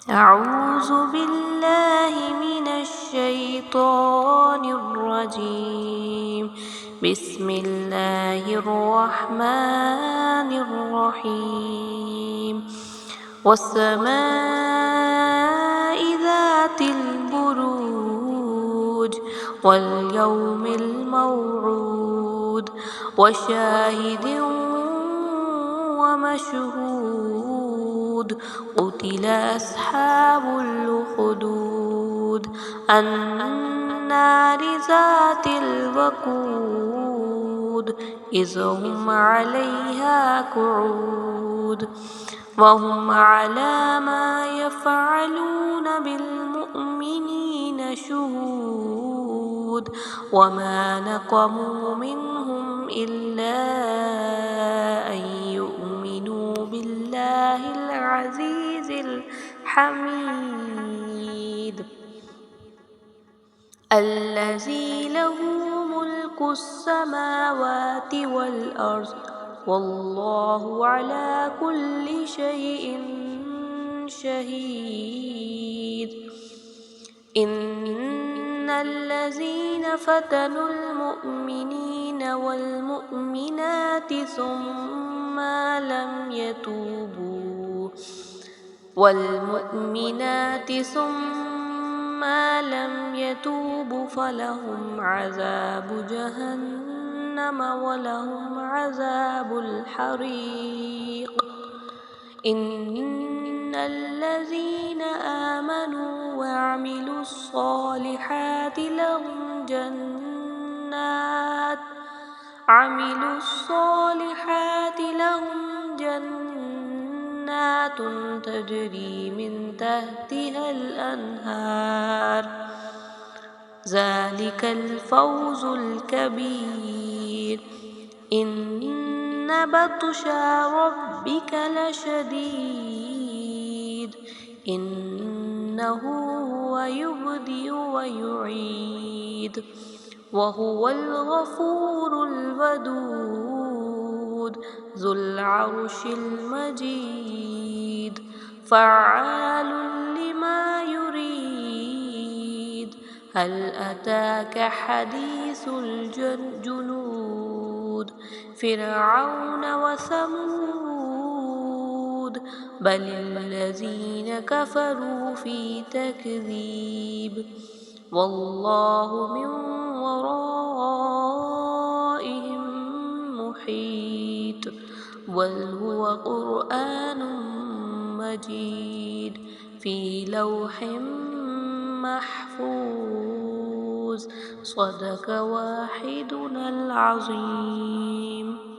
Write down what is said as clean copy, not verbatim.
أعوذ بالله من الشيطان الرجيم. بسم الله الرحمن الرحيم. والسماء ذات البروج واليوم الموعود وشاهد ومشهود. قتل أصحاب الأخدود النار ذات الوقود إذ هم عليها قعود وهم على ما يفعلون بالمؤمنين شهود. وما نقموا منهم إلا أن يؤمنوا بالله العزيز الحميد الذي له ملك السماوات والأرض والله على كل شيء شهيد. إن الذين فتنوا المؤمنين والمؤمنات ثم لم يتوبوا فلهم عذاب جهنم ولهم عذاب الحريق. إن الذين آمنوا وعملوا الصالحات لهم جنات تجري من تحتها الأنهار. ذلك الفوز الكبير. إن بطش ربك لشديد. إنه هو يبدئ ويعيد وهو الغفور الودود ذو العرش المجيد فعال لما يريد. هل أتاك حديث الجنود فرعون وثمود بل الذين كفروا في تكذيب والله من ورائهم محيط. بل هو قرآن مجيد في لوح محفوظ. صدق واحدنا العظيم.